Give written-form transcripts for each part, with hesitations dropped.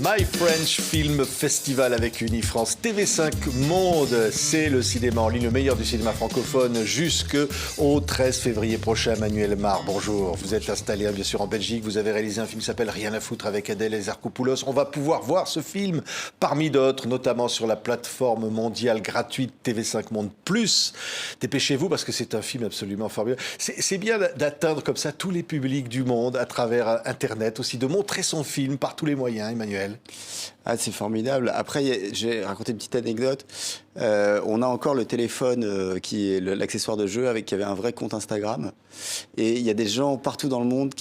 My French Film Festival avec Unifrance TV5 Monde. C'est le cinéma en ligne, le meilleur du cinéma francophone jusqu'au 13 février prochain. Manuel Mar, bonjour. Vous êtes installé bien sûr en Belgique. Vous avez réalisé un film qui s'appelle Rien à foutre avec Adèle Exarchopoulos. On va pouvoir voir ce film parmi d'autres, notamment sur la plateforme mondiale gratuite TV5 Monde Plus. Dépêchez-vous parce que c'est un film absolument formidable. C'est bien d'atteindre comme ça tous les publics du monde à travers Internet, aussi de montrer son film par tous les moyens, Emmanuel. Ah, c'est formidable. Après, j'ai raconté une petite anecdote. On a encore le téléphone qui est l'accessoire de jeu qui avait un vrai compte Instagram. Et il y a des gens partout dans le monde,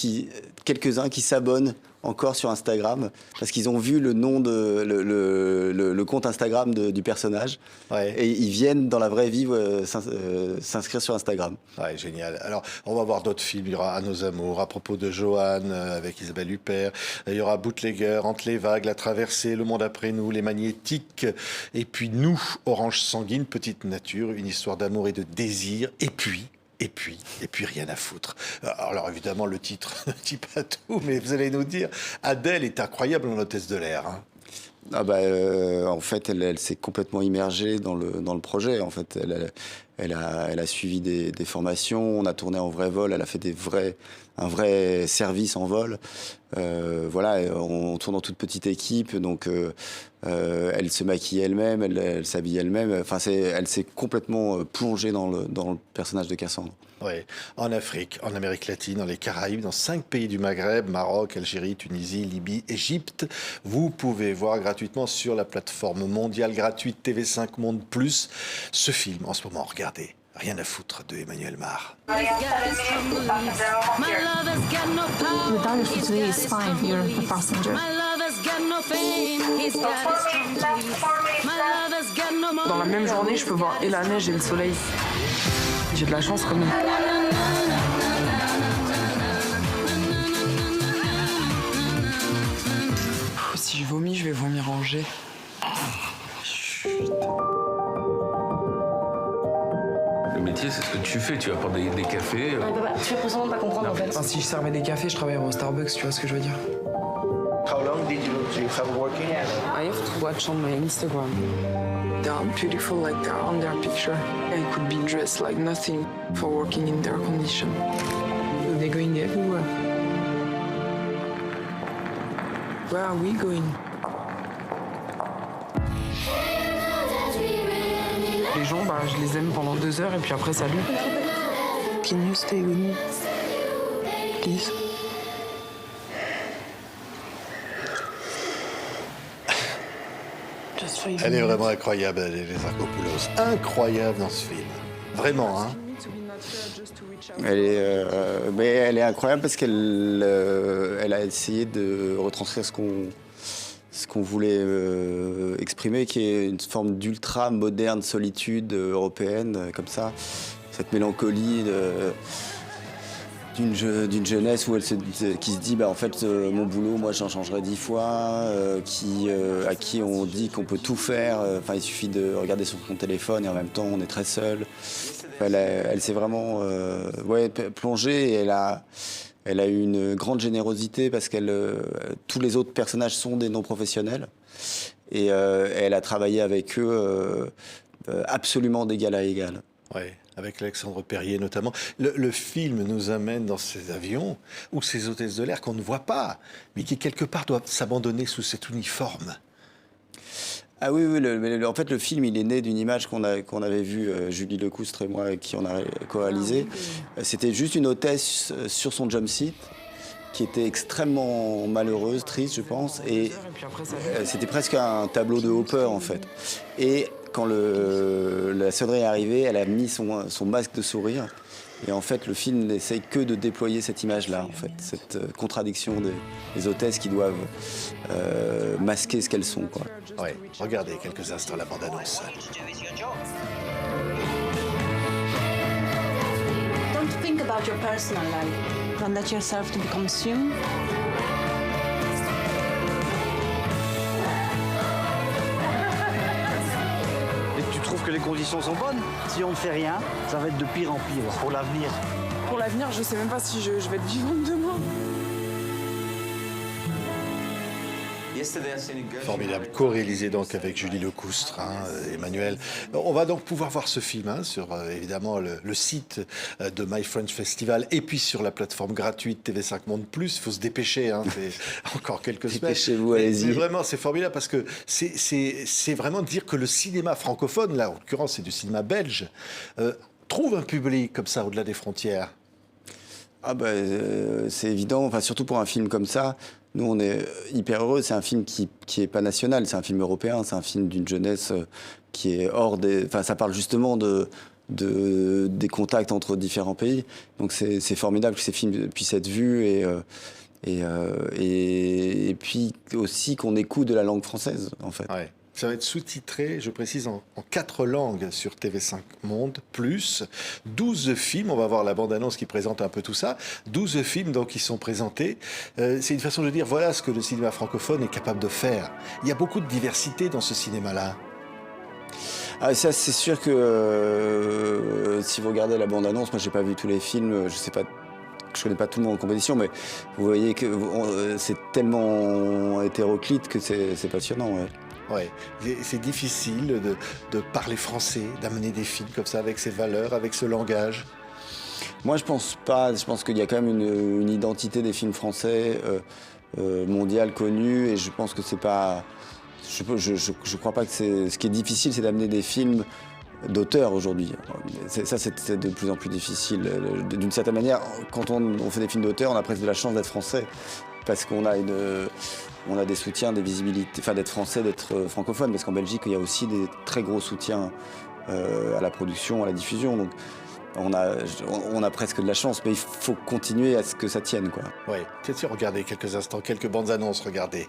quelques-uns qui s'abonnent encore sur Instagram parce qu'ils ont vu le nom le compte Instagram du personnage. Ouais. Et ils viennent dans la vraie vie s'inscrire sur Instagram. Ouais, génial. Alors, on va voir d'autres films. Il y aura À nos amours, À propos de Joanne, avec Isabelle Huppert. Il y aura Bootlegger, Entre les vagues, La traversée, Le monde après nous, Les magnétiques. Et puis nous, Orange sanguine, Petite nature, une histoire d'amour et de désir. Et puis rien à foutre. Alors évidemment, le titre ne dit pas tout, mais vous allez nous dire, Adèle est incroyable en hôtesse de l'air. Hein. Ah bah, en fait, elle s'est complètement immergée dans le projet. En fait, elle a suivi des formations. On a tourné en vrai vol. Elle a fait un vrai service en vol. Voilà, on tourne en toute petite équipe, donc elle se maquille elle-même, elle s'habille elle-même. Enfin, elle s'est complètement plongée dans le personnage de Cassandre. Oui, en Afrique, en Amérique latine, dans les Caraïbes, dans 5 pays du Maghreb, Maroc, Algérie, Tunisie, Libye, Égypte. Vous pouvez voir gratuitement sur la plateforme mondiale gratuite TV5 Monde Plus ce film en ce moment. Regardez, Rien à foutre de Emmanuel Mar. The diary for today is fine. You're a passenger. Dans la même journée, je peux voir et la neige et le soleil. J'ai de la chance quand même. Si je vomis, je vais vomir en jet. Le métier, c'est ce que tu fais. Tu apportes des cafés. Tu fais semblant de pas comprendre en fait. Enfin, si je servais des cafés, je travaillerais au Starbucks, tu vois ce que je veux dire? How long did you have working? I have to watch on my Instagram. They are beautiful like they are on their picture. I could be dressed like nothing for working in their condition. They're going everywhere. Where are we going? Les gens, je les aime pendant 2 heures et puis après, salut. Can you stay with me? Please? Elle est vraiment incroyable, Adèle Exarchopoulos. Incroyable dans ce film. Vraiment, hein. Mais elle est incroyable parce qu'elle a essayé de retranscrire ce qu'on voulait exprimer, qui est une forme d'ultra moderne solitude européenne, comme ça. Cette mélancolie d'une jeunesse où qui se dit en fait mon boulot, moi j'en changerai 10 fois, à qui on dit qu'on peut tout faire, il suffit de regarder sur son téléphone et en même temps on est très seul. Elle s'est vraiment plongée et elle a eu une grande générosité parce tous les autres personnages sont des non-professionnels et elle a travaillé avec eux absolument d'égal à égal. Ouais. Avec Alexandre Perrier notamment. Le film nous amène dans ces avions ou ces hôtesses de l'air qu'on ne voit pas, mais qui quelque part doivent s'abandonner sous cet uniforme. Ah oui, en fait le film il est né d'une image qu'on avait vue, Julie Lecoustre et moi, avec qui on a co-réalisé. C'était juste une hôtesse sur son jump seat qui était extrêmement malheureuse, triste je pense, et c'était presque un tableau de Hopper en fait. Et quand la sonnerie est arrivée, elle a mis son masque de sourire. Et en fait, le film n'essaye que de déployer cette image-là, en fait, cette contradiction des hôtesses qui doivent masquer ce qu'elles sont, quoi. Ouais. Regardez quelques instants la bande-annonce. Don't think about your personal life. Don't let yourself to be consumed. Je trouve que les conditions sont bonnes. Si on ne fait rien, ça va être de pire en pire pour l'avenir. Pour l'avenir, je sais même pas si je vais être vivante demain. Formidable, co-réalisé donc avec Julie Lecoustre, Emmanuel. On va donc pouvoir voir ce film sur évidemment le site de My French Festival et puis sur la plateforme gratuite TV5 Monde Plus. Il faut se dépêcher, c'est encore quelques semaines. Dépêchez-vous, allez-y. Mais vraiment, c'est formidable parce que c'est vraiment dire que le cinéma francophone, là en l'occurrence c'est du cinéma belge, trouve un public comme ça au-delà des frontières. C'est évident, enfin, surtout pour un film comme ça. Nous, on est hyper heureux. C'est un film qui est pas national, c'est un film européen, c'est un film d'une jeunesse qui est hors des... Enfin, ça parle justement des contacts entre différents pays. Donc c'est formidable que ces films puissent être vus et puis aussi qu'on écoute de la langue française, en fait. Ouais. Ça va être sous-titré, je précise, en 4 langues sur TV5 Monde, plus 12 films. On va voir la bande-annonce qui présente un peu tout ça. 12 films donc qui sont présentés. C'est une façon de dire, voilà ce que le cinéma francophone est capable de faire. Il y a beaucoup de diversité dans ce cinéma-là. Ça, c'est sûr que si vous regardez la bande-annonce, moi, j'ai pas vu tous les films, je sais pas... Je connais pas tout le monde en compétition, mais vous voyez que c'est tellement hétéroclite que c'est passionnant, ouais. Ouais, c'est difficile de parler français, d'amener des films comme ça avec ces valeurs, avec ce langage. Moi, je pense pas. Je pense qu'il y a quand même une identité des films français mondiale connue, et je pense que c'est pas. Je crois pas que c'est. Ce qui est difficile, c'est d'amener des films d'auteurs aujourd'hui. Ça, c'est de plus en plus difficile. D'une certaine manière, quand on fait des films d'auteurs, on a presque de la chance d'être français, parce qu'on a des soutiens, des visibilités, enfin d'être français, d'être francophone, parce qu'en Belgique, il y a aussi des très gros soutiens à la production, à la diffusion. Donc on a presque de la chance, mais il faut continuer à ce que ça tienne, quoi. Oui, peut-être regardez quelques instants, quelques bandes annonces, regardez.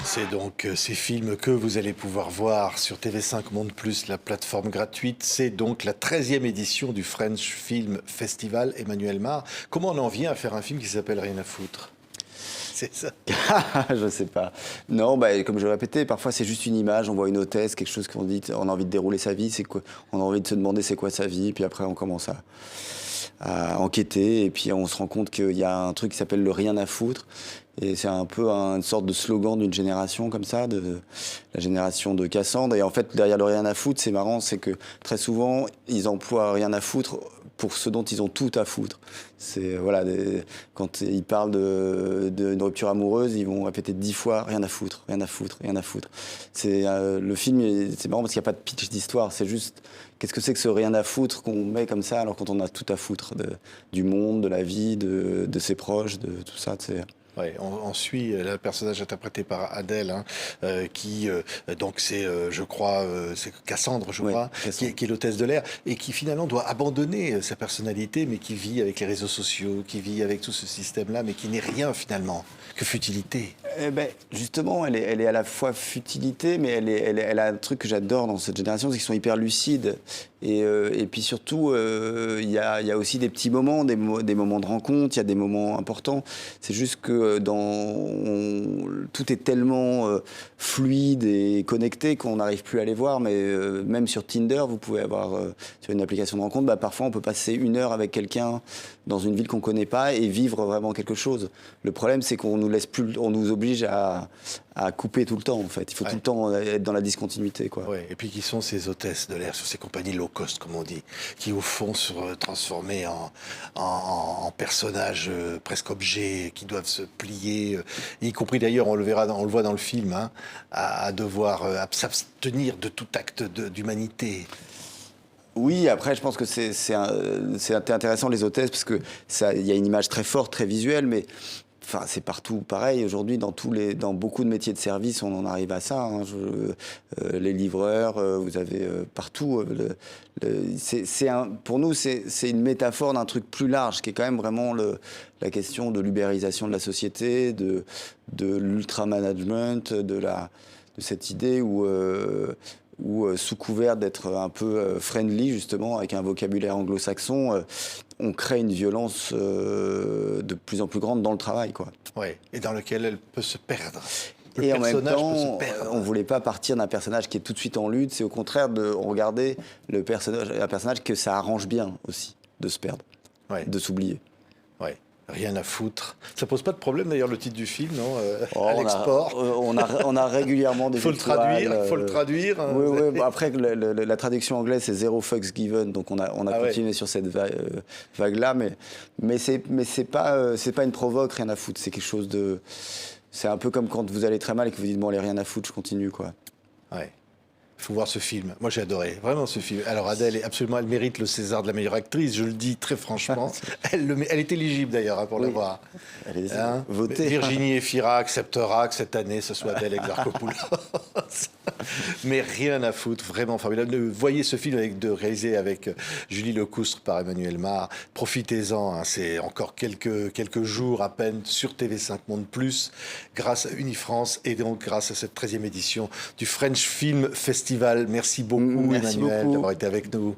C'est donc ces films que vous allez pouvoir voir sur TV5 Monde Plus, la plateforme gratuite. C'est donc la 13e édition du French Film Festival. Emmanuel Mar, comment on en vient à faire un film qui s'appelle Rien à foutre? C'est ça. Je sais pas. Non, comme je le répétais, parfois c'est juste une image, on voit une hôtesse, quelque chose qu'on dit, on a envie de dérouler sa vie, c'est quoi? On a envie de se demander c'est quoi sa vie, puis après on commence à enquêter, et puis on se rend compte qu'il y a un truc qui s'appelle le rien à foutre. Et c'est un peu une sorte de slogan d'une génération comme ça, de la génération de Cassandre. Et en fait, derrière le rien à foutre, c'est marrant, c'est que très souvent, ils emploient rien à foutre pour ce dont ils ont tout à foutre. C'est, voilà, quand ils parlent d'une rupture amoureuse, ils vont répéter 10 fois rien à foutre, rien à foutre, rien à foutre. Le film, c'est marrant parce qu'il n'y a pas de pitch d'histoire, c'est juste qu'est-ce que c'est que ce rien à foutre qu'on met comme ça alors quand on a tout à foutre du monde, de la vie, de ses proches, de tout ça. Ouais, on suit le personnage interprété par Adèle, qui donc c'est, je crois, c'est Cassandre, je crois, qui est l'hôtesse de l'air et qui finalement doit abandonner sa personnalité, mais qui vit avec les réseaux sociaux, qui vit avec tout ce système-là, mais qui n'est rien finalement que futilité. Justement, elle est à la fois futilité, mais elle a un truc que j'adore dans cette génération, c'est qu'ils sont hyper lucides. Et puis surtout, il y a aussi des petits moments, des moments de rencontre, il y a des moments importants. C'est juste que tout est tellement fluide et connecté qu'on n'arrive plus à les voir. Mais même sur Tinder, vous pouvez avoir, sur une application de rencontre, parfois on peut passer 1 heure avec quelqu'un dans une ville qu'on ne connaît pas et vivre vraiment quelque chose. Le problème, c'est qu'on nous laisse plus, on nous oblige à couper tout le temps, en fait. Il faut tout le temps être dans la discontinuité, quoi. Ouais. Et puis qui sont ces hôtesses de l'air, sur ces compagnies low cost, comme on dit, qui au fond se transformer en personnages presque objets, qui doivent se plier, y compris d'ailleurs, on le voit dans le film, à devoir s'abstenir de tout acte d'humanité. Oui, après, je pense que c'est intéressant, les hôtesses, parce que il y a une image très forte, très visuelle, mais Enfin, c'est partout pareil. Aujourd'hui, dans beaucoup de métiers de service, on en arrive à ça. Hein. Les livreurs, vous avez partout. Pour nous, c'est une métaphore d'un truc plus large, qui est quand même vraiment la question de l'ubérisation de la société, de l'ultra-management, de cette idée où sous couvert d'être un peu friendly, justement, avec un vocabulaire anglo-saxon, on crée une violence de plus en plus grande dans le travail, quoi. Ouais, et dans lequel elle peut se perdre. Et en même temps, on ne voulait pas partir d'un personnage qui est tout de suite en lutte, c'est au contraire on regardait un personnage que ça arrange bien aussi, de se perdre, de s'oublier. Ouais. Rien à foutre. Ça pose pas de problème d'ailleurs le titre du film, non à l'export. On a régulièrement des faut le traduire. Oui, oui. Bon, après la traduction anglaise c'est Zero Fucks Given, donc on a continué sur cette vague-là, mais c'est pas une provoque, rien à foutre. C'est quelque chose de, c'est un peu comme quand vous allez très mal et que vous dites bon allez rien à foutre, je continue quoi. Ouais. Il faut voir ce film. Moi, j'ai adoré, vraiment ce film. Alors, Adèle, elle mérite le César de la meilleure actrice, je le dis très franchement. Elle est éligible, d'ailleurs, pour le voir. Allez-y, votez. Virginie Efira acceptera que cette année, ce soit Adèle Exarchopoulos. Mais rien à foutre, vraiment formidable. Voyez ce film réalisé avec Julie Lecoustre par Emmanuel Mar. Profitez-en, hein, c'est encore quelques jours à peine sur TV5 Monde Plus, grâce à Unifrance et donc grâce à cette 13e édition du French Film Festival. Merci beaucoup, Merci Emmanuel, beaucoup d'avoir été avec nous.